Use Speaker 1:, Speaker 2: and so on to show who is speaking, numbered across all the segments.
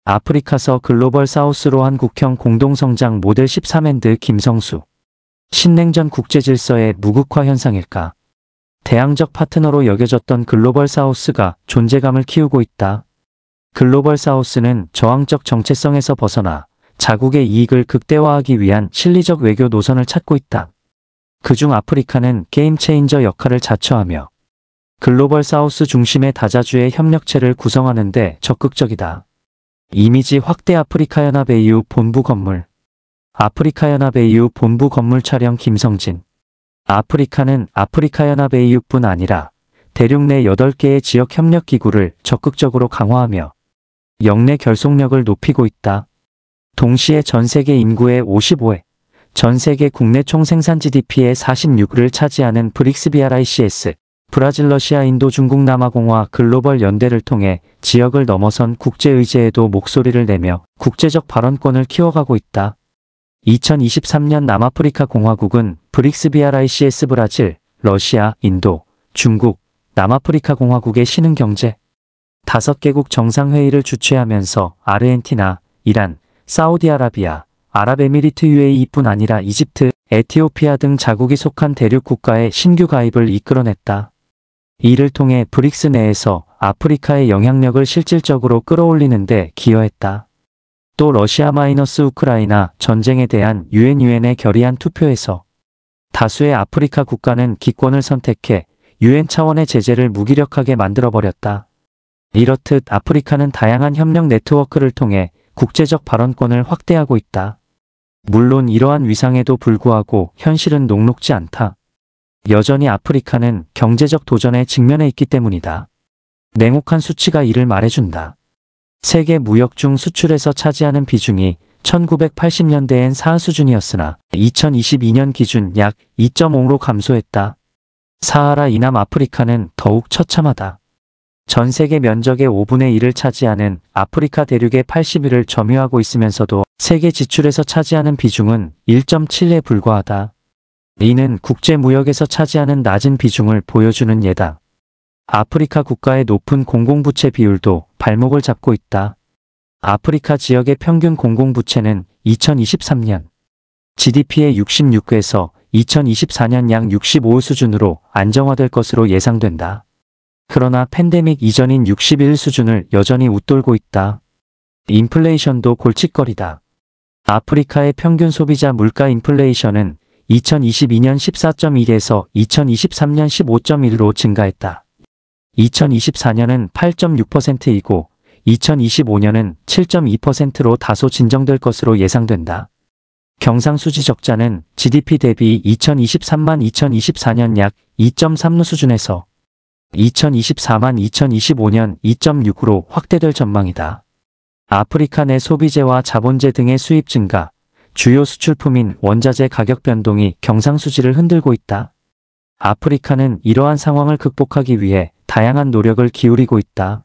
Speaker 1: 아프리카서 글로벌 사우스로 한국형 공동성장 모델 13앤드 김성수. 신냉전 국제질서의 무극화 현상일까? 대항적 파트너로 여겨졌던 글로벌 사우스가 존재감을 키우고 있다. 글로벌 사우스는 저항적 정체성에서 벗어나 자국의 이익을 극대화하기 위한 실리적 외교 노선을 찾고 있다. 그중 아프리카는 게임 체인저 역할을 자처하며 글로벌 사우스 중심의 다자주의 협력체를 구성하는 데 적극적이다. 이미지 확대 아프리카연합 AU 본부 건물. 아프리카연합 AU 본부 건물 촬영 김성진. 아프리카는 아프리카연합 AU뿐 아니라 대륙 내 8개의 지역 협력 기구를 적극적으로 강화하며 역내 결속력을 높이고 있다. 동시에 전 세계 인구의 55회, 전 세계 국내 총생산 GDP의 46을 차지하는 브릭스 BRICS, 브라질, 러시아, 인도, 중국, 남아공화 글로벌 연대를 통해 지역을 넘어선 국제의제에도 목소리를 내며 국제적 발언권을 키워가고 있다. 2023년 남아프리카 공화국은 브릭스 BRICS 브라질, 러시아, 인도, 중국, 남아프리카 공화국의 신흥경제 5개국 정상회의를 주최하면서 아르헨티나, 이란, 사우디아라비아, 아랍에미리트 UAE뿐 아니라 이집트, 에티오피아 등 자국이 속한 대륙 국가의 신규 가입을 이끌어냈다. 이를 통해 브릭스 내에서 아프리카의 영향력을 실질적으로 끌어올리는 데 기여했다. 또 러시아-우크라이나 전쟁에 대한 유엔에 결의안 투표에서 다수의 아프리카 국가는 기권을 선택해 유엔 차원의 제재를 무기력하게 만들어버렸다. 이렇듯 아프리카는 다양한 협력 네트워크를 통해 국제적 발언권을 확대하고 있다. 물론 이러한 위상에도 불구하고 현실은 녹록지 않다. 여전히 아프리카는 경제적 도전에 직면해 있기 때문이다. 냉혹한 수치가 이를 말해준다. 세계 무역 중 수출에서 차지하는 비중이 1980년대엔 4 수준이었으나 2022년 기준 약 2.5로 감소했다. 사하라 이남 아프리카는 더욱 처참하다. 전 세계 면적의 5분의 1을 차지하는 아프리카 대륙의 80위를 점유하고 있으면서도 세계 지출에서 차지하는 비중은 1.7에 불과하다. 이는 국제무역에서 차지하는 낮은 비중을 보여주는 예다. 아프리카 국가의 높은 공공부채 비율도 발목을 잡고 있다. 아프리카 지역의 평균 공공부채는 2023년 GDP의 66에서 2024년 약 65 수준으로 안정화될 것으로 예상된다. 그러나 팬데믹 이전인 61 수준을 여전히 웃돌고 있다. 인플레이션도 골칫거리다. 아프리카의 평균 소비자 물가 인플레이션은 2022년 14.1에서 2023년 15.1로 증가했다. 2024년은 8.6%이고 2025년은 7.2%로 다소 진정될 것으로 예상된다. 경상수지 적자는 GDP 대비 2024년 약 2.3루 수준에서 2025년 2.6으로 확대될 전망이다. 아프리카 내 소비재와 자본재 등의 수입 증가, 주요 수출품인 원자재 가격 변동이 경상수지를 흔들고 있다. 아프리카는 이러한 상황을 극복하기 위해 다양한 노력을 기울이고 있다.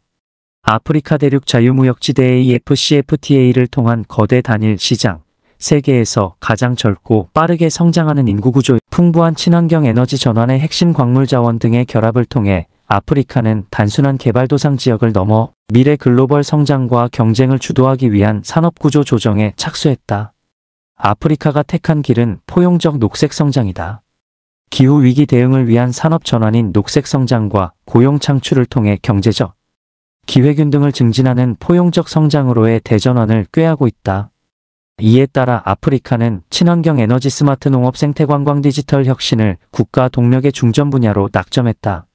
Speaker 1: 아프리카 대륙 자유무역지대 AfCFTA를 통한 거대 단일 시장, 세계에서 가장 젊고 빠르게 성장하는 인구구조, 풍부한 친환경 에너지 전환의 핵심 광물 자원 등의 결합을 통해 아프리카는 단순한 개발도상 지역을 넘어 미래 글로벌 성장과 경쟁을 주도하기 위한 산업구조 조정에 착수했다. 아프리카가 택한 길은 포용적 녹색 성장이다. 기후위기 대응을 위한 산업 전환인 녹색 성장과 고용 창출을 통해 경제적, 기회균 등을 증진하는 포용적 성장으로의 대전환을 꾀하고 있다. 이에 따라 아프리카는 친환경 에너지 스마트 농업 생태관광 디지털 혁신을 국가 동력의 중점 분야로 낙점했다.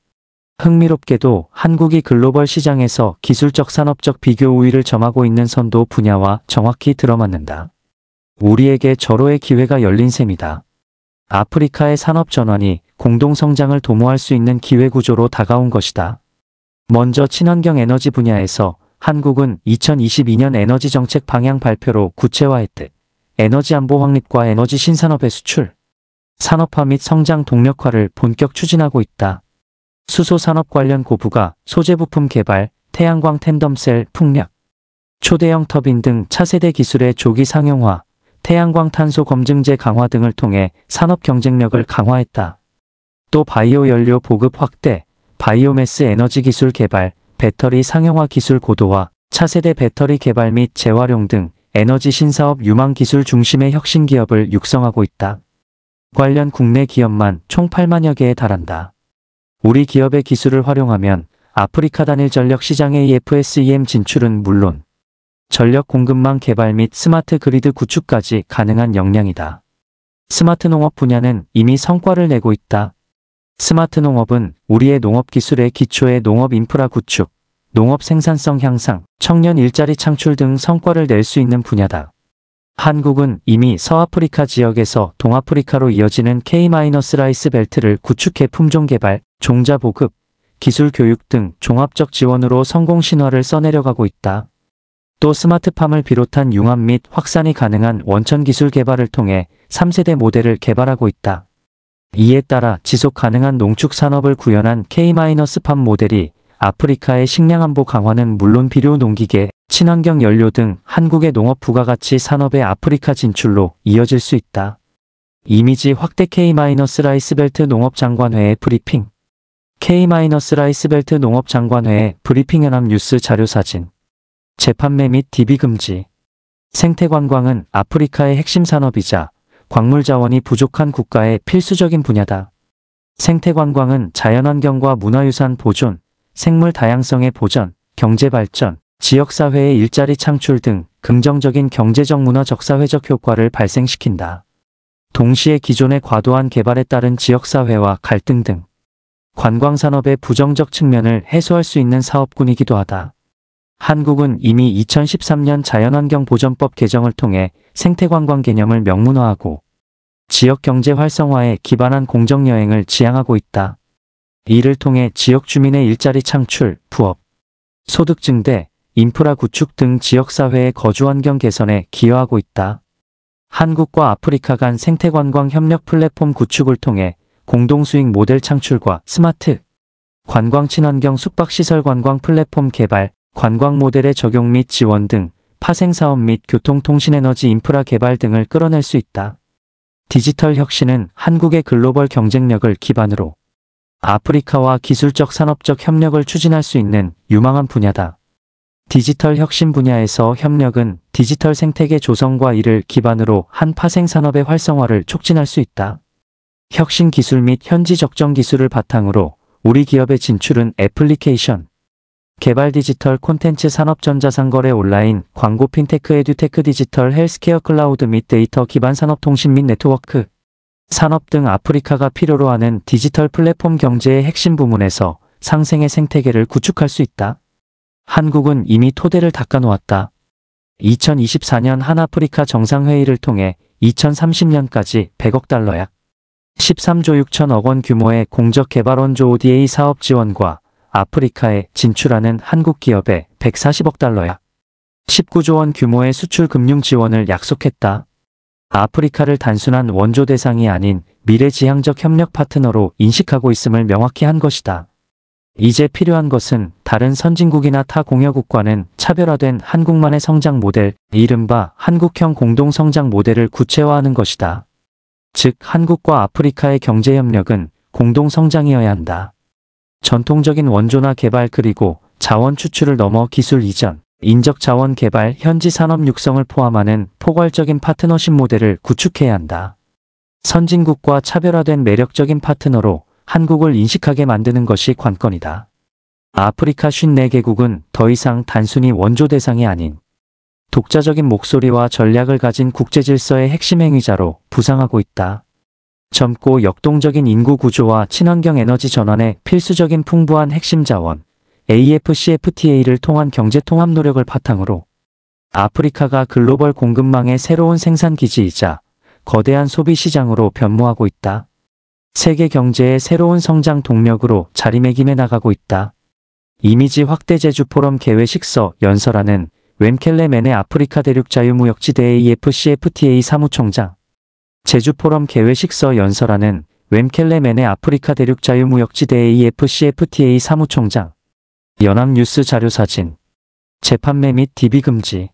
Speaker 1: 흥미롭게도 한국이 글로벌 시장에서 기술적 산업적 비교 우위를 점하고 있는 선도 분야와 정확히 들어맞는다. 우리에게 절호의 기회가 열린 셈이다. 아프리카의 산업 전환이 공동성장을 도모할 수 있는 기회구조로 다가온 것이다. 먼저 친환경 에너지 분야에서 한국은 2022년 에너지 정책 방향 발표로 구체화했듯 에너지 안보 확립과 에너지 신산업의 수출, 산업화 및 성장 동력화를 본격 추진하고 있다. 수소 산업 관련 고부가 소재 부품 개발, 태양광 텐덤셀 풍력, 초대형 터빈 등 차세대 기술의 조기 상용화, 태양광 탄소 검증제 강화 등을 통해 산업 경쟁력을 강화했다. 또 바이오 연료 보급 확대, 바이오매스 에너지 기술 개발, 배터리 상용화 기술 고도화, 차세대 배터리 개발 및 재활용 등 에너지 신사업 유망 기술 중심의 혁신 기업을 육성하고 있다. 관련 국내 기업만 총 8만여 개에 달한다. 우리 기업의 기술을 활용하면 아프리카 단일 전력 시장의 EFSEM 진출은 물론 전력 공급망 개발 및 스마트 그리드 구축까지 가능한 역량이다. 스마트 농업 분야는 이미 성과를 내고 있다. 스마트 농업은 우리의 농업 기술의 기초의 농업 인프라 구축, 농업 생산성 향상, 청년 일자리 창출 등 성과를 낼 수 있는 분야다. 한국은 이미 서아프리카 지역에서 동아프리카로 이어지는 K-라이스 벨트를 구축해 품종 개발, 종자 보급, 기술 교육 등 종합적 지원으로 성공 신화를 써내려가고 있다. 또 스마트팜을 비롯한 융합 및 확산이 가능한 원천 기술 개발을 통해 3세대 모델을 개발하고 있다. 이에 따라 지속 가능한 농축 산업을 구현한 K-팜 모델이 아프리카의 식량 안보 강화는 물론 비료 농기계, 친환경 연료 등 한국의 농업 부가가치 산업의 아프리카 진출로 이어질 수 있다. 이미지 확대 K-라이스 벨트 농업장관회의 브리핑. K-라이스 벨트 농업장관회의 브리핑 연합뉴스 자료 사진. 재판매 및 DB 금지. 생태관광은 아프리카의 핵심 산업이자 광물 자원이 부족한 국가의 필수적인 분야다. 생태관광은 자연환경과 문화유산 보존, 생물 다양성의 보전, 경제 발전, 지역사회의 일자리 창출 등 긍정적인 경제적 문화적 사회적 효과를 발생시킨다. 동시에 기존의 과도한 개발에 따른 지역사회와 갈등 등 관광산업의 부정적 측면을 해소할 수 있는 사업군이기도 하다. 한국은 이미 2013년 자연환경보전법 개정을 통해 생태관광 개념을 명문화하고 지역경제 활성화에 기반한 공정여행을 지향하고 있다. 이를 통해 지역 주민의 일자리 창출, 부업, 소득 증대, 인프라 구축 등 지역사회의 거주환경 개선에 기여하고 있다. 한국과 아프리카 간 생태관광 협력 플랫폼 구축을 통해 공동수익 모델 창출과 스마트 관광 친환경 숙박시설 관광 플랫폼 개발, 관광 모델의 적용 및 지원 등 파생사업 및 교통통신에너지 인프라 개발 등을 끌어낼 수 있다. 디지털 혁신은 한국의 글로벌 경쟁력을 기반으로 아프리카와 기술적 산업적 협력을 추진할 수 있는 유망한 분야다. 디지털 혁신 분야에서 협력은 디지털 생태계 조성과 이를 기반으로 한 파생산업의 활성화를 촉진할 수 있다. 혁신 기술 및 현지 적정 기술을 바탕으로 우리 기업의 진출은 애플리케이션, 개발 디지털 콘텐츠 산업 전자상거래 온라인, 광고 핀테크 에듀테크 디지털 헬스케어 클라우드 및 데이터 기반 산업통신 및 네트워크, 산업 등 아프리카가 필요로 하는 디지털 플랫폼 경제의 핵심 부문에서 상생의 생태계를 구축할 수 있다. 한국은 이미 토대를 닦아놓았다. 2024년 한아프리카 정상회의를 통해 2030년까지 100억 달러 약 13조 6천억 원 규모의 공적 개발 원조 ODA 사업 지원과 아프리카에 진출하는 한국 기업에 140억 달러 약 19조 원 규모의 수출 금융 지원을 약속했다. 아프리카를 단순한 원조 대상이 아닌 미래지향적 협력 파트너로 인식하고 있음을 명확히 한 것이다. 이제 필요한 것은 다른 선진국이나 타 공여국과는 차별화된 한국만의 성장 모델, 이른바 한국형 공동성장 모델을 구체화하는 것이다. 즉, 한국과 아프리카의 경제협력은 공동성장이어야 한다. 전통적인 원조나 개발 그리고 자원 추출을 넘어 기술 이전, 인적 자원 개발, 현지 산업 육성을 포함하는 포괄적인 파트너십 모델을 구축해야 한다. 선진국과 차별화된 매력적인 파트너로 한국을 인식하게 만드는 것이 관건이다. 아프리카 54개국은 더 이상 단순히 원조 대상이 아닌 독자적인 목소리와 전략을 가진 국제질서의 핵심 행위자로 부상하고 있다. 젊고 역동적인 인구 구조와 친환경 에너지 전환에 필수적인 풍부한 핵심 자원, AFCFTA를 통한 경제 통합 노력을 바탕으로 아프리카가 글로벌 공급망의 새로운 생산 기지이자 거대한 소비 시장으로 변모하고 있다. 세계 경제의 새로운 성장 동력으로 자리매김해 나가고 있다. 이미지 확대 제주 포럼 개회식서 연설하는 웸켈레 맨의 아프리카 대륙 자유무역지대 AFCFTA 사무총장. 제주 포럼 개회식서 연설하는 웸켈레 맨의 아프리카 대륙 자유무역지대 AFCFTA 사무총장. 연합뉴스 자료 사진. 재판매 및 DB 금지.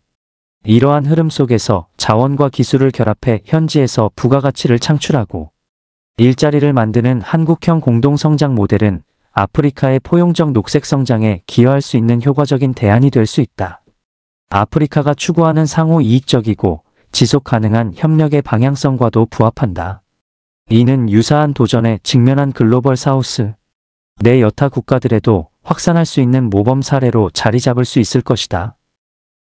Speaker 1: 이러한 흐름 속에서 자원과 기술을 결합해 현지에서 부가가치를 창출하고 일자리를 만드는 한국형 공동성장 모델은 아프리카의 포용적 녹색 성장에 기여할 수 있는 효과적인 대안이 될 수 있다. 아프리카가 추구하는 상호 이익적이고 지속 가능한 협력의 방향성과도 부합한다. 이는 유사한 도전에 직면한 글로벌 사우스 내 여타 국가들에도 확산할 수 있는 모범 사례로 자리 잡을 수 있을 것이다.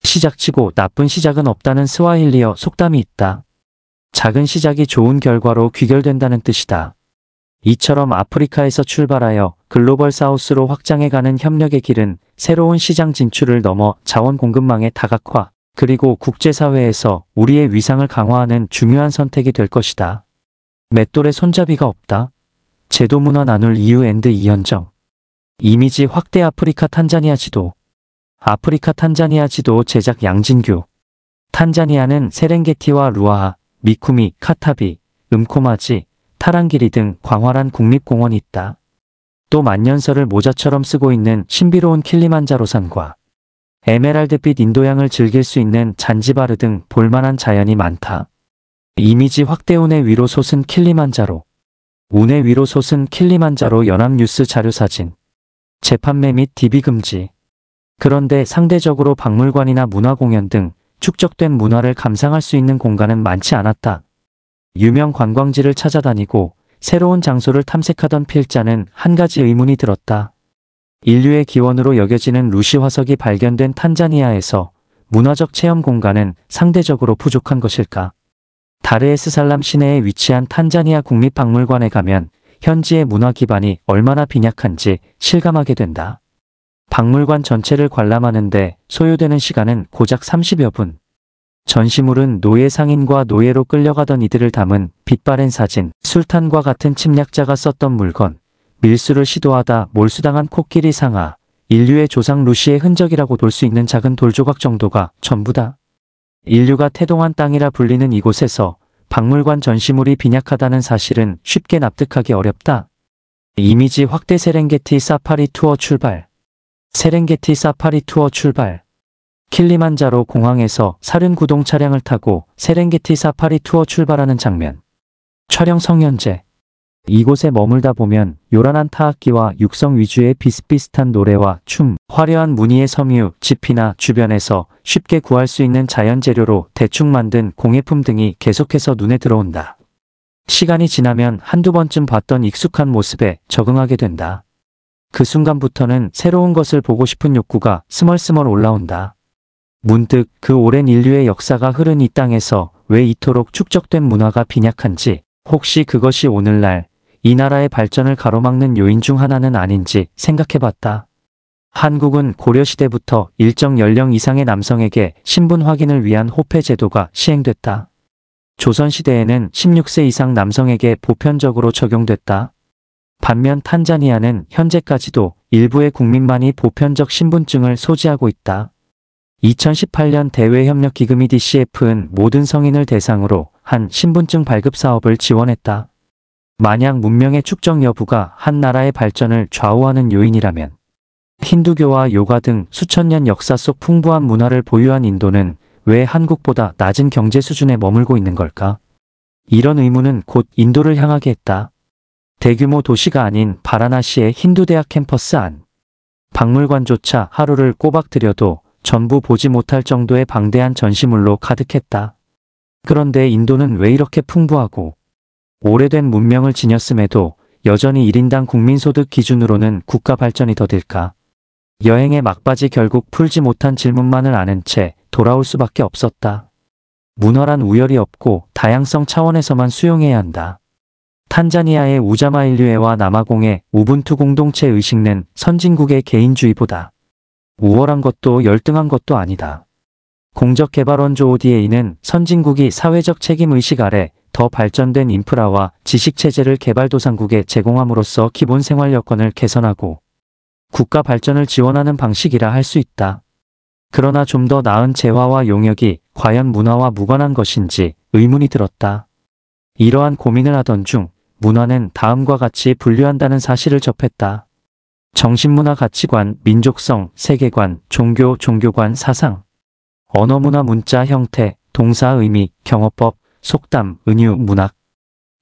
Speaker 1: 시작치고 나쁜 시작은 없다는 스와힐리어 속담이 있다. 작은 시작이 좋은 결과로 귀결된다는 뜻이다. 이처럼 아프리카에서 출발하여 글로벌 사우스로 확장해가는 협력의 길은 새로운 시장 진출을 넘어 자원 공급망의 다각화, 그리고 국제사회에서 우리의 위상을 강화하는 중요한 선택이 될 것이다. 맷돌에 손잡이가 없다. 제도문화 나눌 이유 앤드 이현정. 이미지 확대 아프리카 탄자니아 지도. 아프리카 탄자니아 지도 제작 양진규. 탄자니아는 세렝게티와 루아하, 미쿠미, 카타비, 음코마지, 타랑기리 등 광활한 국립공원이 있다. 또 만년설을 모자처럼 쓰고 있는 신비로운 킬리만자로산과 에메랄드빛 인도양을 즐길 수 있는 잔지바르 등 볼만한 자연이 많다. 이미지 확대 운해 위로 솟은 킬리만자로. 운해 위로 솟은 킬리만자로 연합뉴스 자료사진. 재판매 및 DB 금지. 그런데 상대적으로 박물관이나 문화공연 등 축적된 문화를 감상할 수 있는 공간은 많지 않았다. 유명 관광지를 찾아다니고 새로운 장소를 탐색하던 필자는 한 가지 의문이 들었다. 인류의 기원으로 여겨지는 루시 화석이 발견된 탄자니아에서 문화적 체험 공간은 상대적으로 부족한 것일까? 다르에스살람 시내에 위치한 탄자니아 국립박물관에 가면 현지의 문화 기반이 얼마나 빈약한지 실감하게 된다. 박물관 전체를 관람하는데 소요되는 시간은 고작 30여 분. 전시물은 노예 상인과 노예로 끌려가던 이들을 담은 빛바랜 사진, 술탄과 같은 침략자가 썼던 물건, 밀수를 시도하다 몰수당한 코끼리 상아, 인류의 조상 루시의 흔적이라고 볼 수 있는 작은 돌조각 정도가 전부다. 인류가 태동한 땅이라 불리는 이곳에서 박물관 전시물이 빈약하다는 사실은 쉽게 납득하기 어렵다. 이미지 확대 세렝게티 사파리 투어 출발. 세렝게티 사파리 투어 출발. 킬리만자로 공항에서 사륜 구동 차량을 타고 세렝게티 사파리 투어 출발하는 장면. 촬영 성현재. 이곳에 머물다 보면 요란한 타악기와 육성 위주의 비슷비슷한 노래와 춤, 화려한 무늬의 섬유, 지피나 주변에서 쉽게 구할 수 있는 자연 재료로 대충 만든 공예품 등이 계속해서 눈에 들어온다. 시간이 지나면 한두 번쯤 봤던 익숙한 모습에 적응하게 된다. 그 순간부터는 새로운 것을 보고 싶은 욕구가 스멀스멀 올라온다. 문득 그 오랜 인류의 역사가 흐른 이 땅에서 왜 이토록 축적된 문화가 빈약한지, 혹시 그것이 오늘날 이 나라의 발전을 가로막는 요인 중 하나는 아닌지 생각해봤다. 한국은 고려시대부터 일정 연령 이상의 남성에게 신분 확인을 위한 호패 제도가 시행됐다. 조선시대에는 16세 이상 남성에게 보편적으로 적용됐다. 반면 탄자니아는 현재까지도 일부의 국민만이 보편적 신분증을 소지하고 있다. 2018년 대외협력기금 EDCF는 모든 성인을 대상으로 한 신분증 발급 사업을 지원했다. 만약 문명의 축적 여부가 한 나라의 발전을 좌우하는 요인이라면 힌두교와 요가 등 수천 년 역사 속 풍부한 문화를 보유한 인도는 왜 한국보다 낮은 경제 수준에 머물고 있는 걸까? 이런 의문은 곧 인도를 향하게 했다. 대규모 도시가 아닌 바라나시의 힌두대학 캠퍼스 안. 박물관조차 하루를 꼬박 들여도 전부 보지 못할 정도의 방대한 전시물로 가득했다. 그런데 인도는 왜 이렇게 풍부하고 오래된 문명을 지녔음에도 여전히 1인당 국민소득 기준으로는 국가 발전이 더딜까? 여행의 막바지 결국 풀지 못한 질문만을 아는 채 돌아올 수밖에 없었다. 문화란 우열이 없고 다양성 차원에서만 수용해야 한다. 탄자니아의 우자마 인류애와 남아공의 우분투 공동체 의식은 선진국의 개인주의보다 우월한 것도 열등한 것도 아니다. 공적개발원조 ODA는 선진국이 사회적 책임의식 아래 더 발전된 인프라와 지식체제를 개발도상국에 제공함으로써 기본 생활 여건을 개선하고 국가 발전을 지원하는 방식이라 할 수 있다. 그러나 좀 더 나은 재화와 용역이 과연 문화와 무관한 것인지 의문이 들었다. 이러한 고민을 하던 중 문화는 다음과 같이 분류한다는 사실을 접했다. 정신문화 가치관, 민족성, 세계관, 종교, 종교관, 사상, 언어문화 문자 형태, 동사 의미, 경어법, 속담, 은유, 문학,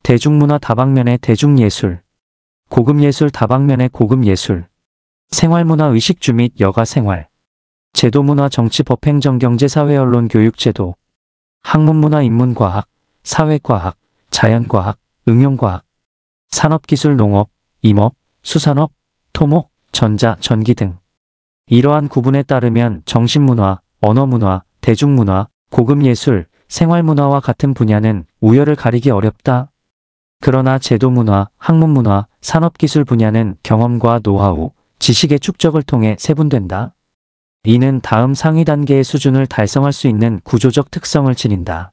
Speaker 1: 대중문화 다방면의 대중예술, 고급예술 다방면의 고급예술, 생활문화 의식주 및 여가생활, 제도문화 정치 법행정 경제 사회 언론 교육 제도, 학문문화 인문과학, 사회과학, 자연과학, 응용과학, 산업기술 농업, 임업, 수산업, 토목, 전자, 전기 등. 이러한 구분에 따르면 정신문화, 언어문화, 대중문화, 고급예술, 생활문화와 같은 분야는 우열을 가리기 어렵다. 그러나 제도문화, 학문문화, 산업기술 분야는 경험과 노하우, 지식의 축적을 통해 세분된다. 이는 다음 상위 단계의 수준을 달성할 수 있는 구조적 특성을 지닌다.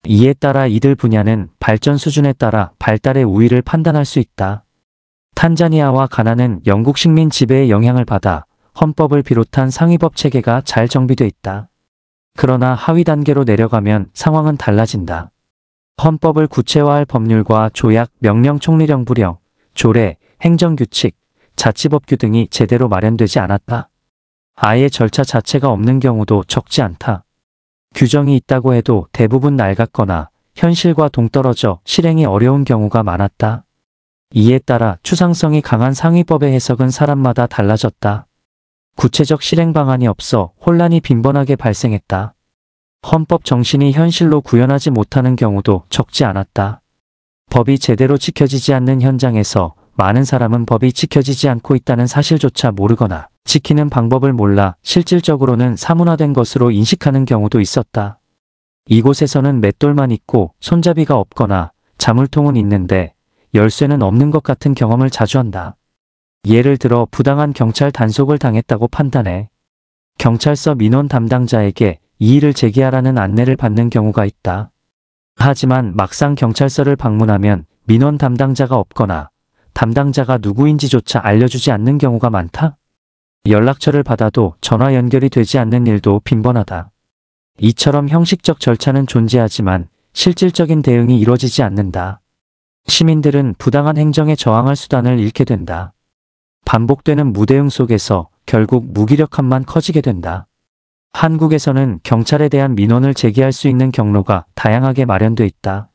Speaker 1: 이에 따라 이들 분야는 발전 수준에 따라 발달의 우위를 판단할 수 있다. 탄자니아와 가나는 영국 식민 지배의 영향을 받아 헌법을 비롯한 상위법 체계가 잘 정비돼 있다. 그러나 하위 단계로 내려가면 상황은 달라진다. 헌법을 구체화할 법률과 조약, 명령, 총리령, 부령, 조례, 행정규칙, 자치법규 등이 제대로 마련되지 않았다. 아예 절차 자체가 없는 경우도 적지 않다. 규정이 있다고 해도 대부분 낡았거나 현실과 동떨어져 실행이 어려운 경우가 많았다. 이에 따라 추상성이 강한 상위법의 해석은 사람마다 달라졌다. 구체적 실행 방안이 없어 혼란이 빈번하게 발생했다. 헌법 정신이 현실로 구현하지 못하는 경우도 적지 않았다. 법이 제대로 지켜지지 않는 현장에서 많은 사람은 법이 지켜지지 않고 있다는 사실조차 모르거나 지키는 방법을 몰라 실질적으로는 사문화된 것으로 인식하는 경우도 있었다. 이곳에서는 맷돌만 있고 손잡이가 없거나 자물통은 있는데 열쇠는 없는 것 같은 경험을 자주 한다. 예를 들어 부당한 경찰 단속을 당했다고 판단해 경찰서 민원 담당자에게 이의를 제기하라는 안내를 받는 경우가 있다. 하지만 막상 경찰서를 방문하면 민원 담당자가 없거나 담당자가 누구인지조차 알려주지 않는 경우가 많다. 연락처를 받아도 전화 연결이 되지 않는 일도 빈번하다. 이처럼 형식적 절차는 존재하지만 실질적인 대응이 이루어지지 않는다. 시민들은 부당한 행정에 저항할 수단을 잃게 된다. 반복되는 무대응 속에서 결국 무기력함만 커지게 된다. 한국에서는 경찰에 대한 민원을 제기할 수 있는 경로가 다양하게 마련돼 있다.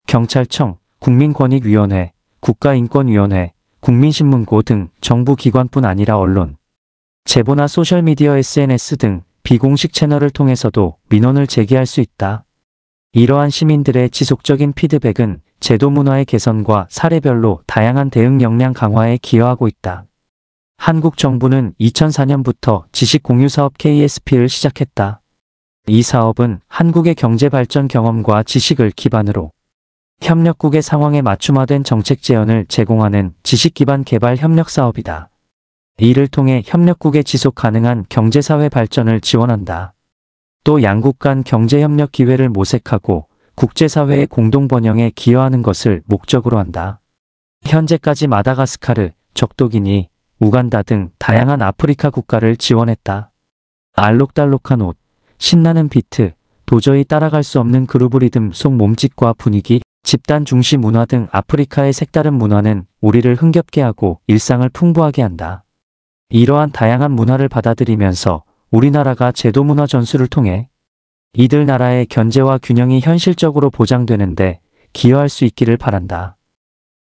Speaker 1: 경찰청, 국민권익위원회, 국가인권위원회, 국민신문고 등 정부 기관뿐 아니라 언론, 제보나 소셜미디어 SNS 등 비공식 채널을 통해서도 민원을 제기할 수 있다. 이러한 시민들의 지속적인 피드백은 제도 문화의 개선과 사례별로 다양한 대응 역량 강화에 기여하고 있다. 한국 정부는 2004년부터 지식공유사업 KSP를 시작했다. 이 사업은 한국의 경제발전 경험과 지식을 기반으로 협력국의 상황에 맞춤화된 정책 재현을 제공하는 지식기반 개발 협력 사업이다. 이를 통해 협력국의 지속 가능한 경제사회 발전을 지원한다. 또 양국 간 경제협력 기회를 모색하고 국제사회의 공동번영에 기여하는 것을 목적으로 한다. 현재까지 마다가스카르, 적도기니, 우간다 등 다양한 아프리카 국가를 지원했다. 알록달록한 옷, 신나는 비트, 도저히 따라갈 수 없는 그루브 리듬 속 몸짓과 분위기, 집단 중시 문화 등 아프리카의 색다른 문화는 우리를 흥겹게 하고 일상을 풍부하게 한다. 이러한 다양한 문화를 받아들이면서 우리나라가 제도 문화 전수를 통해 이들 나라의 견제와 균형이 현실적으로 보장되는데 기여할 수 있기를 바란다.